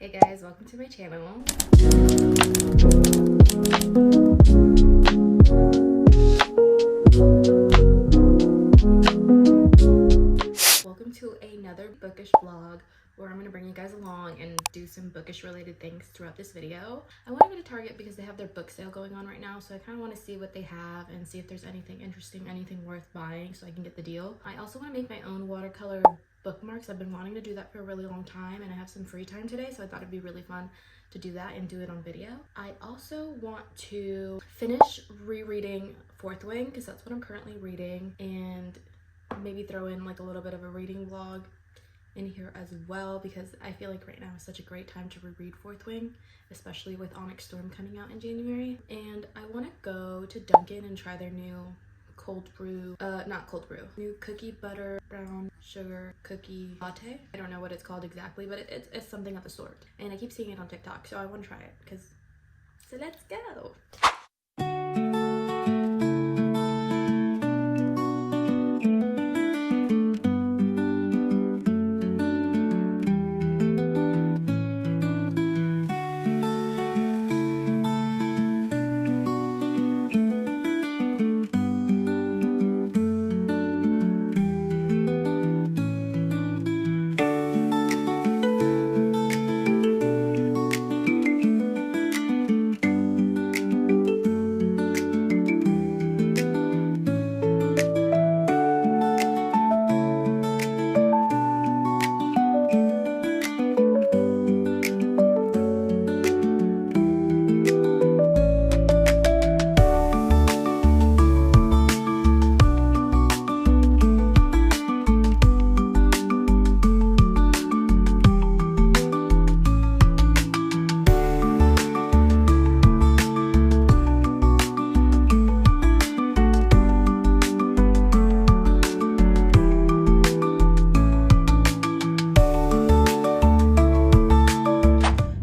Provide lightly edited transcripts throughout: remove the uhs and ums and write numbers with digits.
Hey guys, welcome to my channel. Welcome to another bookish vlog where I'm going to bring you guys along and do some bookish related things throughout this video. I want to go to Target because they have their book sale going on right now, so I kind of want to see what they have and see if there's anything interesting, anything worth buying so I can get the deal. I also want to make my own watercolor bookmarks. I've been wanting to do that for a really long time and I have some free time today, so I thought it'd be really fun to do that and do it on video. I also want to finish rereading Fourth Wing because that's what I'm currently reading, and maybe throw in like a little bit of a reading vlog in here as well because I feel like right now is such a great time to reread Fourth Wing, especially with Onyx Storm coming out in January. And I want to go to Dunkin and try their new new cookie butter brown sugar cookie latte. I don't know what it's called exactly, but it's something of the sort, and I keep seeing it on TikTok, so I want to try it so let's go.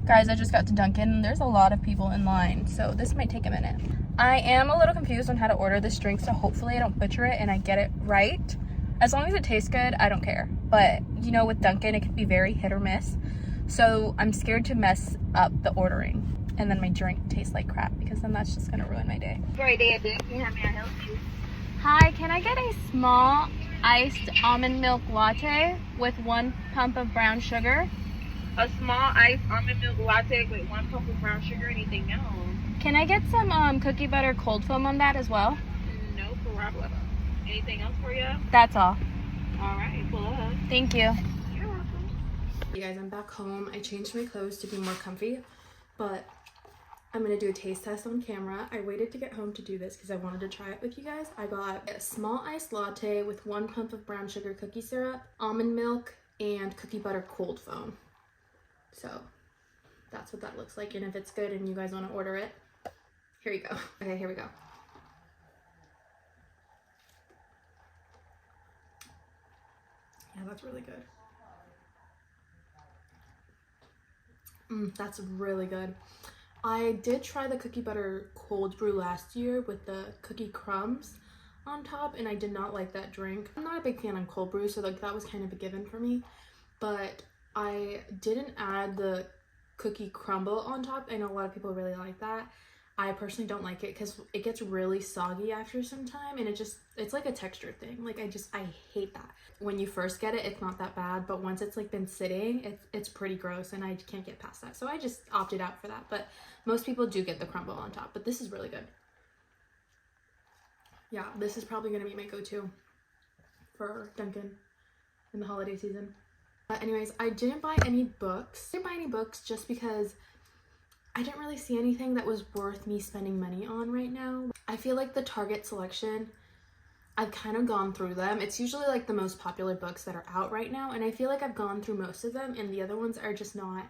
Guys, I just got to Dunkin and there's a lot of people in line, so this might take a minute. I am a little confused on how to order this drink, so hopefully I don't butcher it and I get it right. As long as it tastes good, I don't care. But you know, with Dunkin, it can be very hit or miss. So I'm scared to mess up the ordering and then my drink tastes like crap, because then that's just gonna ruin my day. Great day at Dunkin. How may I help you? Hi, can I get a small iced almond milk latte with 1 pump of brown sugar? A small iced almond milk latte with 1 pump of brown sugar. Anything else? Can I get some cookie butter cold foam on that as well? No problem. Anything else for you? That's all. All right, pull up. Thank you. You're welcome. You guys, I'm back home. I changed my clothes to be more comfy, but I'm gonna do a taste test on camera. I waited to get home to do this because I wanted to try it with you guys. I got a small iced latte with 1 pump of brown sugar cookie syrup, almond milk, and cookie butter cold foam. So that's what that looks like, and if it's good and you guys want to order it, here you go. Okay, here we go. Yeah, that's really good. That's really good. I did try the cookie butter cold brew last year with the cookie crumbs on top, and I did not like that drink. I'm not a big fan of cold brew, so like that was kind of a given for me, but I didn't add the cookie crumble on top. I know a lot of people really like that. I personally don't like it because it gets really soggy after some time, and it's like a texture thing. Like I hate that. When you first get it, it's not that bad, but once it's like been sitting, it's pretty gross, and I can't get past that. So I just opted out for that, but most people do get the crumble on top, but this is really good. Yeah, this is probably gonna be my go-to for Dunkin' in the holiday season. But anyways, I didn't buy any books. I didn't buy any books just because I didn't really see anything that was worth me spending money on right now. I feel like the Target selection, I've kind of gone through them. It's usually like the most popular books that are out right now, and I feel like I've gone through most of them, and the other ones are just not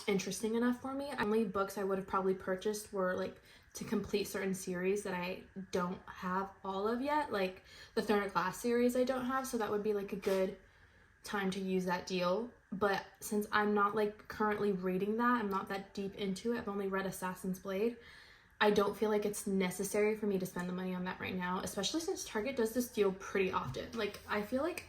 interesting enough for me. Only books I would have probably purchased were like to complete certain series that I don't have all of yet, like the Throne Glass series I don't have, so that would be like a good time to use that deal. But since I'm not like currently reading that, I'm not that deep into it, I've only read Assassin's Blade, I don't feel like it's necessary for me to spend the money on that right now, especially since Target does this deal pretty often. Like I feel like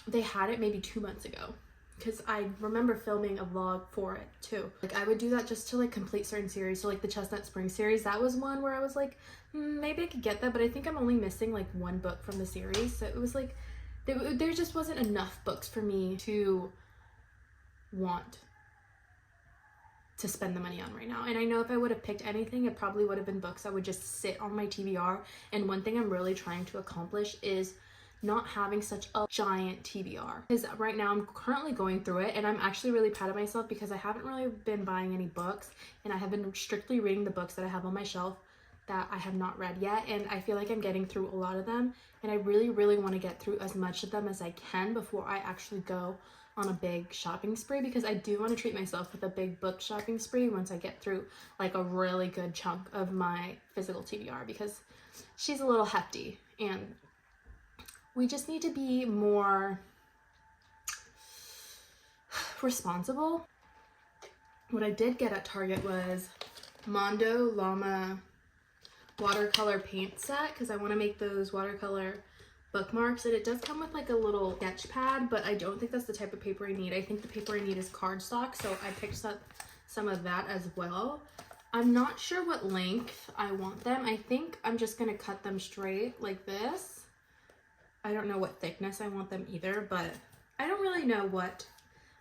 they had it maybe 2 months ago, because I remember filming a vlog for it too. Like I would do that just to like complete certain series. So like the Chestnut Spring series, that was one where I was like, maybe I could get that, but I think I'm only missing like one book from the series. So it was like, there just wasn't enough books for me to want to spend the money on right now. And I know if I would have picked anything, it probably would have been books that would just sit on my TBR. And one thing I'm really trying to accomplish is not having such a giant TBR, because right now I'm currently going through it and I'm actually really proud of myself because I haven't really been buying any books and I have been strictly reading the books that I have on my shelf that I have not read yet, and I feel like I'm getting through a lot of them, and I really want to get through as much of them as I can before I actually go on a big shopping spree, because I do want to treat myself with a big book shopping spree once I get through like a really good chunk of my physical TBR, because she's a little hefty and we just need to be more responsible. What I did get at Target was Mondo Llama watercolor paint set, because I want to make those watercolor bookmarks, and it does come with like a little sketch pad, but I don't think that's the type of paper I need. I think the paper I need is cardstock, so I picked up some of that as well. I'm not sure what length I want them. I think I'm just gonna cut them straight like this. I don't know what thickness I want them either, but I don't really know what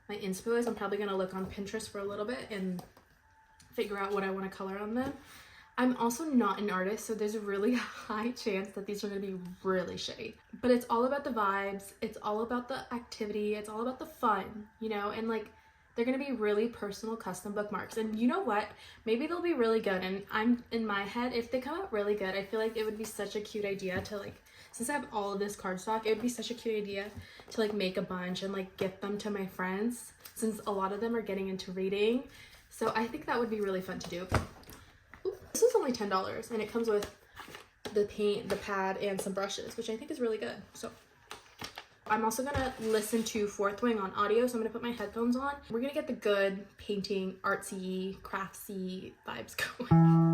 my inspo is. I'm probably gonna look on Pinterest for a little bit and figure out what I want to color on them. I'm also not an artist, so there's a really high chance that these are gonna be really shitty. But it's all about the vibes, it's all about the activity, it's all about the fun, you know, and like they're gonna be really personal custom bookmarks. And you know what? Maybe they'll be really good. And I'm in my head, if they come out really good, I feel like it would be such a cute idea to like, since I have all of this cardstock, it would be such a cute idea to like make a bunch and like gift them to my friends, since a lot of them are getting into reading. So I think that would be really fun to do. Ooh, this is only $10 and it comes with the paint, the pad, and some brushes, which I think is really good. So I'm also gonna listen to Fourth Wing on audio, so I'm gonna put my headphones on. We're gonna get the good painting, artsy, craftsy vibes going.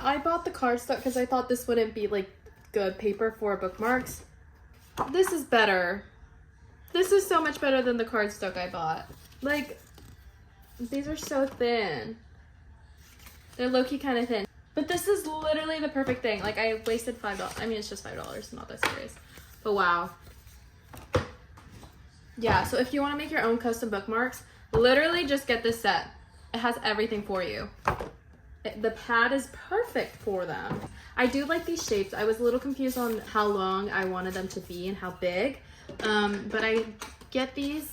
I bought the cardstock because I thought this wouldn't be like good paper for bookmarks. This is better. This is so much better than the cardstock I bought. Like, these are so thin. They're low-key kind of thin. But this is literally the perfect thing. Like, I wasted $5. I mean, it's just $5, not that serious. But wow. Yeah, so if you want to make your own custom bookmarks, literally just get this set. It has everything for you. The pad is perfect for them. I do like these shapes. I was a little confused on how long I wanted them to be and how big. But I get these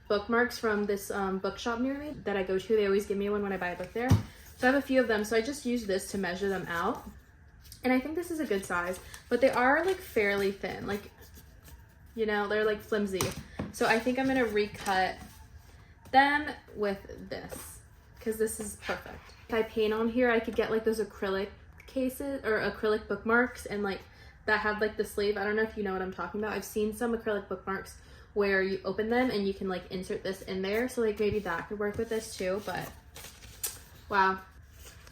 bookmarks from this bookshop near me that I go to. They always give me one when I buy a book there. So I have a few of them. So I just use this to measure them out. And I think this is a good size. But they are like fairly thin. Like, you know, they're like flimsy. So I think I'm going to recut them with this, because this is perfect. If I paint on here, I could get like those acrylic cases or acrylic bookmarks, and like that have like the sleeve. I don't know if you know what I'm talking about. I've seen some acrylic bookmarks where you open them and you can like insert this in there. So like maybe that could work with this too, but wow.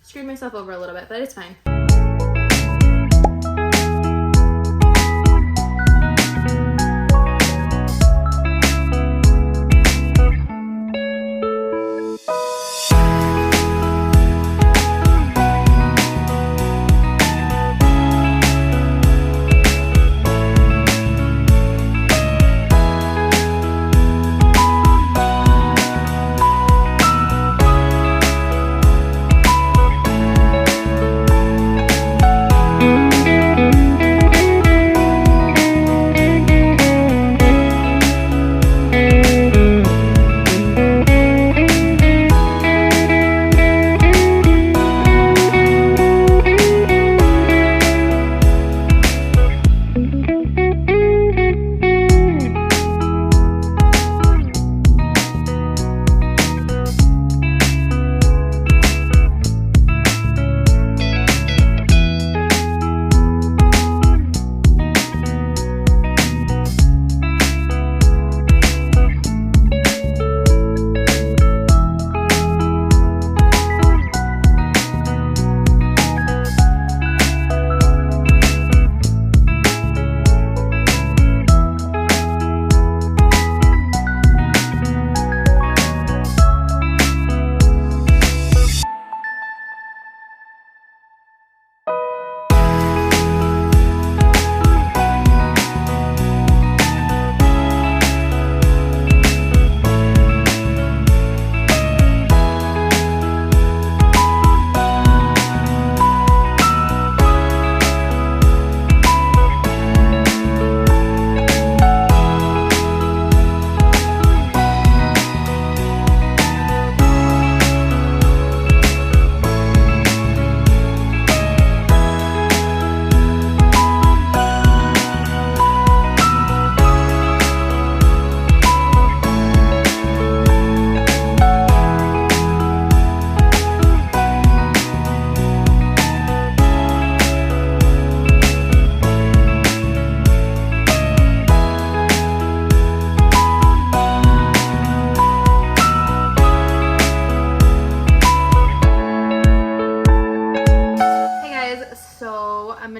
Screwed myself over a little bit, but it's fine.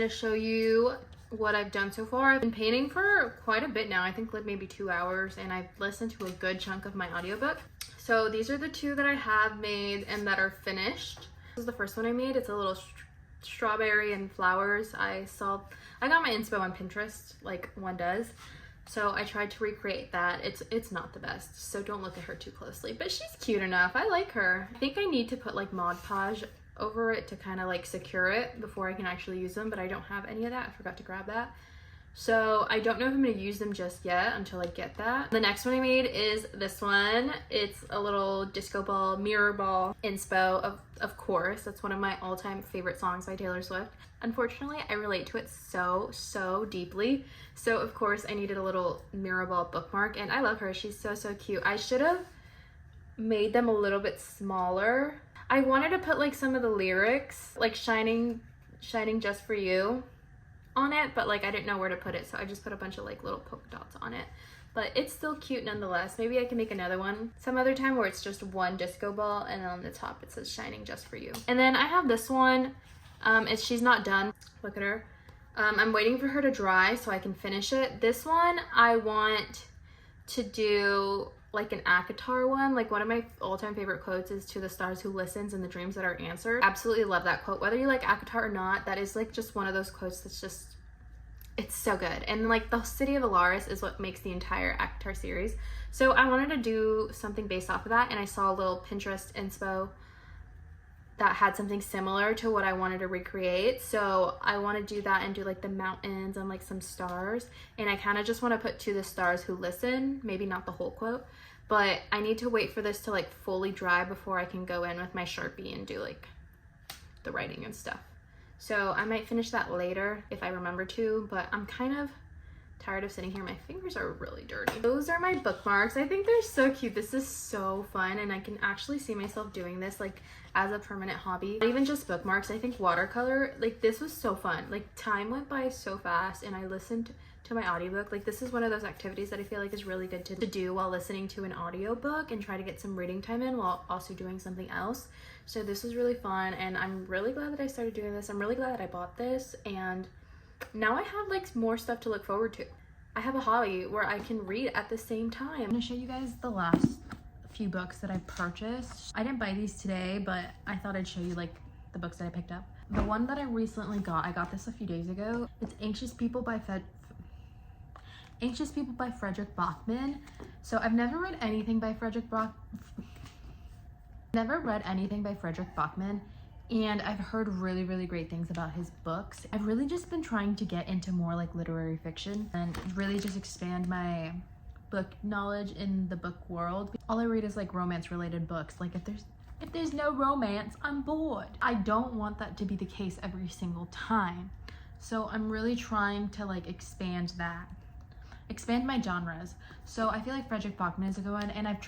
to show you what I've done so far. I've been painting for quite a bit now, I think like maybe 2 hours, and I've listened to a good chunk of my audiobook. So these are the two that I have made and that are finished. This is the first one I made. It's a little strawberry and flowers. I got my inspo on Pinterest like one does. So I tried to recreate that. It's not the best, so don't look at her too closely, but she's cute enough. I like her. I think I need to put like Mod Podge over it to kind of like secure it before I can actually use them, but I don't have any of that. I forgot to grab that. So I don't know if I'm going to use them just yet until I get that. The next one I made is this one. It's a little disco ball, mirror ball inspo, of course. That's one of my all-time favorite songs by Taylor Swift. Unfortunately, I relate to it so deeply. So of course I needed a little mirror ball bookmark, and I love her. She's so cute. I should have made them a little bit smaller. I wanted to put like some of the lyrics, like shining just for you on it, but like I didn't know where to put it, so I just put a bunch of like little polka dots on it. But it's still cute nonetheless. Maybe I can make another one some other time where it's just one disco ball and then on the top it says shining just for you. And then I have this one. She's not done. Look at her. I'm waiting for her to dry so I can finish it. This one I want to do like an ACOTAR one. Like one of my all-time favorite quotes is "To the stars who listens and the dreams that are answered." Absolutely love that quote. Whether you like ACOTAR or not, that is like just one of those quotes that's just, it's so good. And like the city of Alaris is what makes the entire ACOTAR series. So I wanted to do something based off of that, and I saw a little Pinterest inspo that had something similar to what I wanted to recreate. So I want to do that and do like the mountains and like some stars. And I kind of just want to put "To the stars who listen," maybe not the whole quote, but I need to wait for this to like fully dry before I can go in with my Sharpie and do like the writing and stuff. So I might finish that later if I remember to, but I'm kind of tired of sitting here. My fingers are really dirty. Those are my bookmarks. I think they're so cute. This is so fun, and I can actually see myself doing this like as a permanent hobby. Not even just bookmarks. I think watercolor, like this was so fun. Like time went by so fast, and I listened to my audiobook. Like this is one of those activities that I feel like is really good to do while listening to an audiobook and try to get some reading time in while also doing something else. So this was really fun, and I'm really glad that I started doing this. I'm really glad that I bought this, and now I have like more stuff to look forward to. I have a hobby where I can read at the same time. I'm gonna show you guys the last few books that I purchased. I didn't buy these today, but I thought I'd show you like the books that I picked up. The one that I recently got, I got this a few days ago. It's Anxious People by Frederick Bachman. So I've never read anything by Frederick Bachman, and I've heard really great things about his books. I've really just been trying to get into more like literary fiction and really just expand my book knowledge in the book world. All I read is like romance related books. Like if there's no romance, I'm bored. I don't want that to be the case every single time. So I'm really trying to like expand my genres. So I feel like Frederick Bachman is a good one, and I've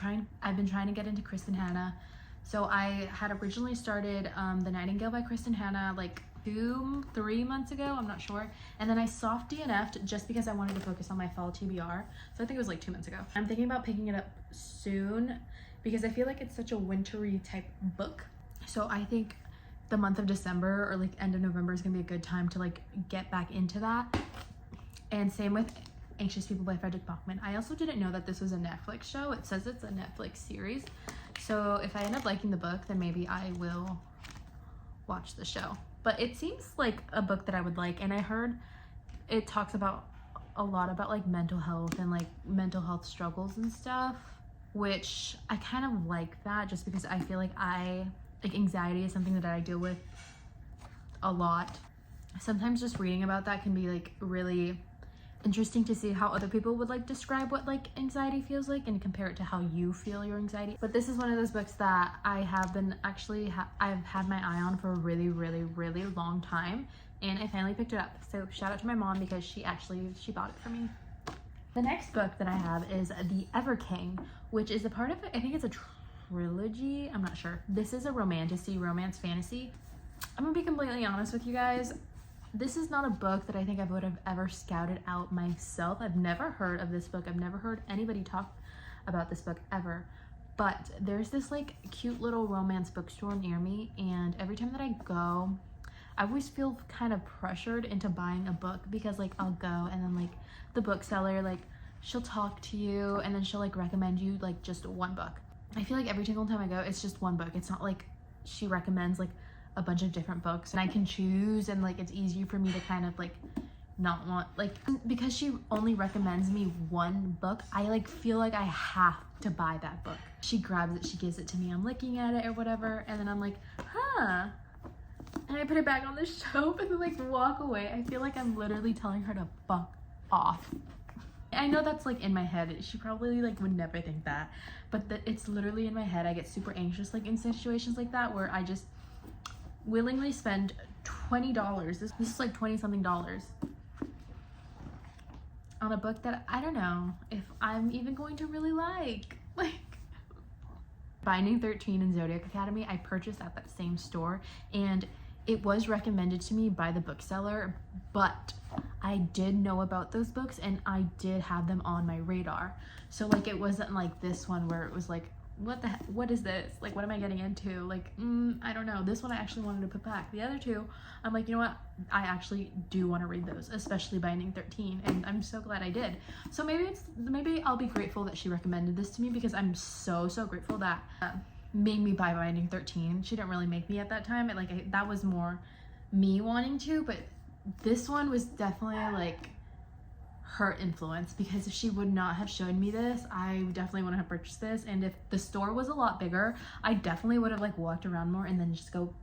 been trying to get into Kristen Hanna. So I had originally started The Nightingale by Kristen Hanna like 2-3 months ago, I'm not sure. And then I soft DNF'd just because I wanted to focus on my fall TBR. So I think it was like 2 months ago. I'm thinking about picking it up soon because I feel like it's such a wintry type book. So I think the month of December or like end of November is gonna be a good time to like get back into that. And same with Anxious People by Frederick Bachman. I also didn't know that this was a Netflix show. It says it's a Netflix series. So if I end up liking the book, then maybe I will watch the show. But it seems like a book that I would like, and I heard it talks about a lot about like mental health and like mental health struggles and stuff, which I kind of like that just because I feel like anxiety is something that I deal with a lot. Sometimes just reading about that can be like really interesting to see how other people would like describe what like anxiety feels like and compare it to how you feel your anxiety. But this is one of those books that I have been I've had my eye on for a really long time, and I finally picked it up. So shout out to my mom because she bought it for me. The next book that I have is The Ever King, which is a part of, I think it's a trilogy, I'm not sure. This is a romance fantasy. I'm gonna be completely honest with you guys. This is not a book that I think I would have ever scouted out myself. I've never heard of this book. I've never heard anybody talk about this book ever. But there's this like cute little romance bookstore near me, and every time that I go, I always feel kind of pressured into buying a book because like I'll go and then like the bookseller, like she'll talk to you and then she'll like recommend you like just one book. I feel like every single time I go, it's just one book. It's not like she recommends like a bunch of different books and I can choose, and like it's easier for me to kind of like not want, like, because she only recommends me one book, I like feel like I have to buy that book. She grabs it, she gives it to me, I'm looking at it or whatever, and then I'm like, huh, and I put it back on the shelf and then like walk away. I feel like I'm literally telling her to fuck off. I know that's like in my head, she probably like would never think that, but it's literally in my head. I get super anxious like in situations like that where I just willingly spend $20, this is like 20 something dollars on a book that I don't know if I'm even going to really like. Like Binding 13 and Zodiac Academy, I purchased at that same store and it was recommended to me by the bookseller, but I did know about those books and I did have them on my radar. So like it wasn't like this one where it was like, what the heck, what is this? Like, what am I getting into? Like, I don't know. This one I actually wanted to put back. The other two, I'm like, you know what? I actually do want to read those, especially Binding 13, and I'm so glad I did. So maybe I'll be grateful that she recommended this to me, because I'm so grateful that made me buy Binding 13. She didn't really make me at that time. That was more me wanting to, but this one was definitely like her influence, because if she would not have shown me this, I definitely wouldn't have purchased this. And if the store was a lot bigger, I definitely would have like walked around more and then just go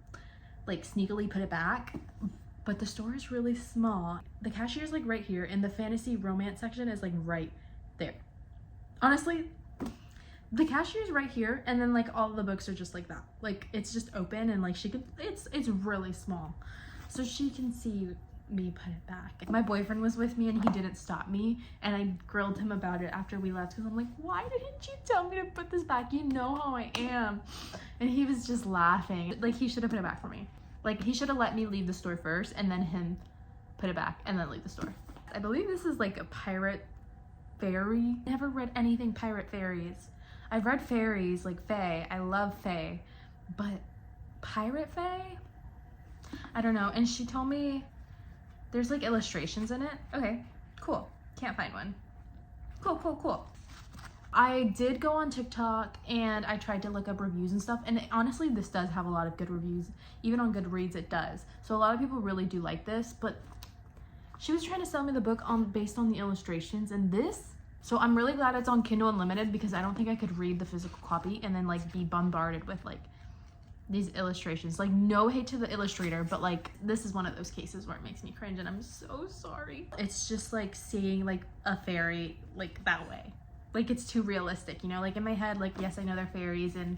like sneakily put it back. But the store is really small. The cashier's like right here, and the fantasy romance section is like right there. Honestly, the cashier's right here, and then like all the books are just like that. Like it's just open, and like it's really small, so she can see me put it back. My boyfriend was with me and he didn't stop me, and I grilled him about it after we left, because I'm like, why didn't you tell me to put this back? You know how I am. And he was just laughing. Like, he should have put it back for me. Like, he should have let me leave the store first and then him put it back and then leave the store. I believe this is like a pirate fairy. Never read anything pirate fairies. I've read fairies like fae. I love fae, but pirate fae, I don't know. And she told me there's like illustrations in it. Okay, cool. Can't find one. Cool. I did go on TikTok and I tried to look up reviews and stuff, and honestly, this does have a lot of good reviews. Even on Goodreads, it does. So a lot of people really do like this, but she was trying to sell me the book based on the illustrations and this. So I'm really glad it's on Kindle Unlimited, because I don't think I could read the physical copy and then like be bombarded with like these illustrations. Like, no hate to the illustrator, but like this is one of those cases where it makes me cringe, and I'm so sorry. It's just like seeing like a fairy like that way. Like, it's too realistic, you know? Like in my head, like, yes, I know they're fairies and,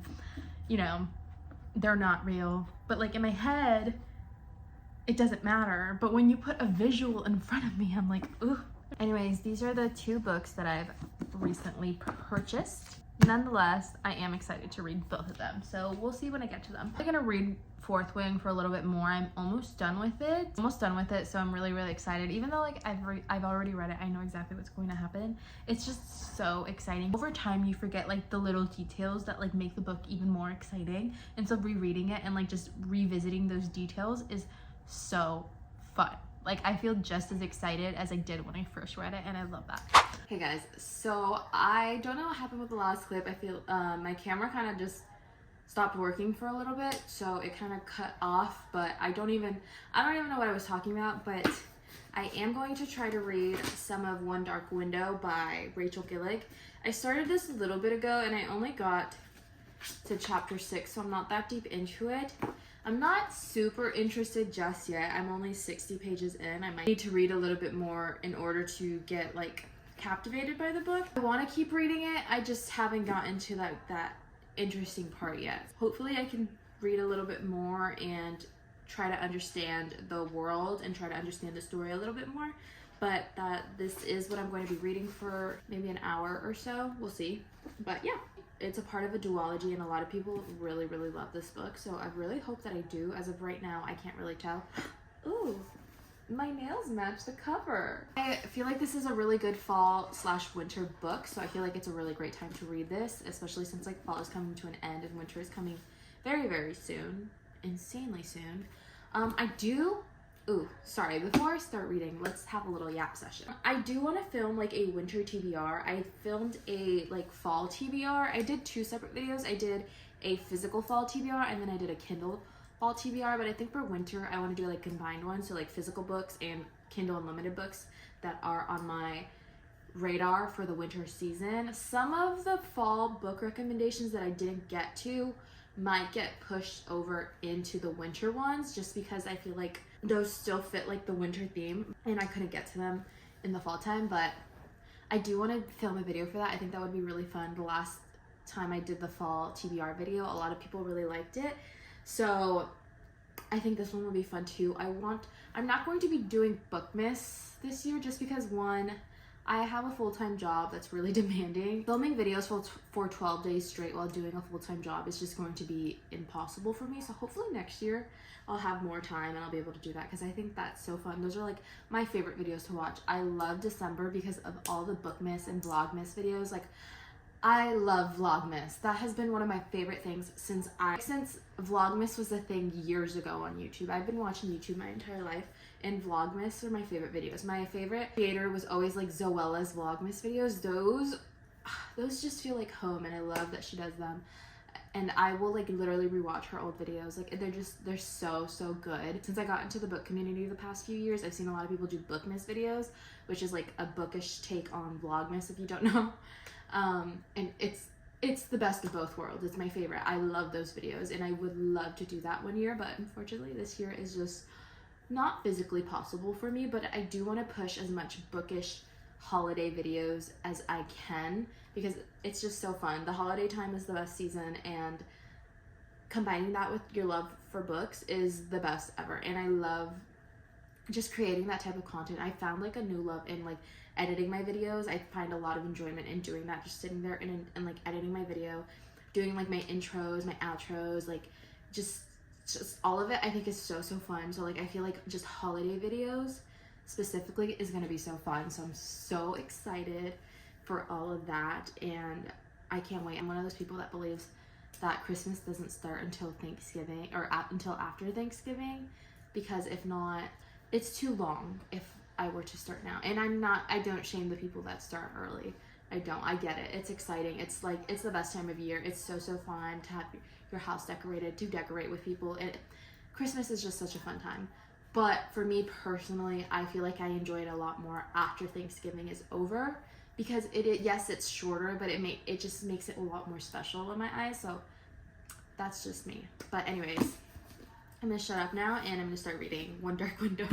you know, they're not real, but like in my head it doesn't matter. But when you put a visual in front of me, I'm like, ooh. Anyways, these are the two books that I've recently purchased. Nonetheless, I am excited to read both of them, so we'll see when I get to them. I'm gonna read Fourth Wing for a little bit more. I'm almost done with it. So I'm really excited. Even though like I've already read it, I know exactly what's going to happen. It's just so exciting. Over time, you forget like the little details that like make the book even more exciting, and so rereading it and like just revisiting those details is so fun. Like, I feel just as excited as I did when I first read it, and I love that. Hey guys, so I don't know what happened with the last clip. I feel my camera kind of just stopped working for a little bit, so it kind of cut off, but I don't even know what I was talking about. But I am going to try to read some of One Dark Window by Rachel Gillick. I started this a little bit ago and I only got to chapter 6, so I'm not that deep into it. I'm not super interested just yet. I'm only 60 pages in. I might need to read a little bit more in order to get like captivated by the book. I want to keep reading it. I just haven't gotten to that interesting part yet. Hopefully I can read a little bit more and try to understand the world and try to understand the story a little bit more. But this is what I'm going to be reading for maybe an hour or so. We'll see. But yeah. It's a part of a duology, and a lot of people really love this book, so I really hope that I do. As of right now, I can't really tell. Ooh, my nails match the cover. I feel like this is a really good fall/winter book, so I feel like it's a really great time to read this, especially since like fall is coming to an end and winter is coming very soon, insanely soon. Before I start reading, let's have a little yap session. I do want to film like a winter TBR. I filmed a like fall TBR. I did 2 separate videos. I did a physical fall TBR and then I did a Kindle fall TBR, but I think for winter I want to do like combined ones, so like physical books and Kindle Unlimited books that are on my radar for the winter season. Some of the fall book recommendations that I didn't get to might get pushed over into the winter ones just because I feel like those still fit like the winter theme and I couldn't get to them in the fall time, but I do want to film a video for that. I think that would be really fun. The last time I did the fall TBR video, a lot of people really liked it, so I think this one will be fun too. I'm not going to be doing Bookmas this year just because, one, I have a full-time job that's really demanding. Filming videos for 12 days straight while doing a full-time job is just going to be impossible for me. So hopefully next year I'll have more time and I'll be able to do that because I think that's so fun. Those are like my favorite videos to watch. I love December because of all the Bookmas and Vlogmas videos. Like, I love Vlogmas. That has been one of my favorite things since Vlogmas was a thing years ago on YouTube. I've been watching YouTube my entire life, and Vlogmas are my favorite videos. My favorite creator was always like Zoella's Vlogmas videos. Those just feel like home, and I love that she does them. And I will like literally rewatch her old videos. Like they're so good. Since I got into the book community the past few years, I've seen a lot of people do Bookmas videos, which is like a bookish take on Vlogmas if you don't know. And it's the best of both worlds. It's my favorite. I love those videos and I would love to do that one year, but unfortunately this year is just not physically possible for me. But I do want to push as much bookish holiday videos as I can because it's just so fun. The holiday time is the best season, and combining that with your love for books is the best ever. And I love just creating that type of content. I found like a new love in like editing my videos. I find a lot of enjoyment in doing that, just sitting there and like editing my video, doing like my intros, my outros, like just all of it. I think is so fun. So like I feel like just holiday videos specifically is gonna be so fun. So I'm so excited for all of that and I can't wait. I'm one of those people that believes that Christmas doesn't start until Thanksgiving or until after Thanksgiving, because if not, it's too long if I were to start now. And I don't shame the people that start early. I don't. I get it. It's exciting. It's like, it's the best time of year. It's so fun to have your house decorated, to decorate with people. And Christmas is just such a fun time. But for me personally, I feel like I enjoy it a lot more after Thanksgiving is over, because yes, it's shorter, but it just makes it a lot more special in my eyes. So that's just me. But anyways, I'm gonna shut up now and I'm gonna start reading One Dark Window.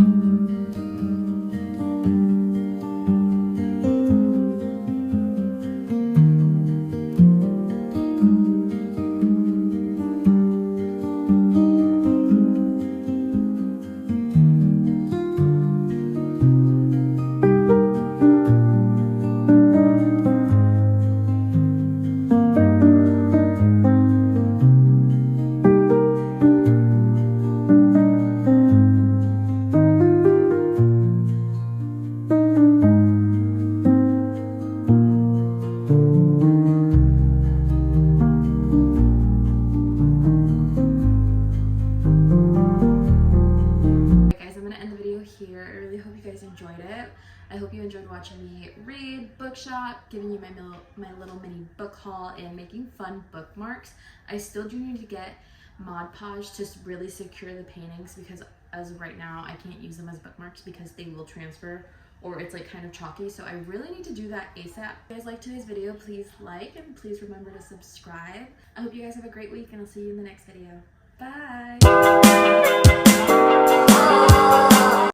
Enjoyed it. I hope you enjoyed watching me read, bookshop, giving you my little mini book haul, and making fun bookmarks. I still do need to get Mod Podge to really secure the paintings, because as of right now I can't use them as bookmarks because they will transfer or it's like kind of chalky. So I really need to do that ASAP. If you guys liked today's video, please like and please remember to subscribe. I hope you guys have a great week and I'll see you in the next video. Bye!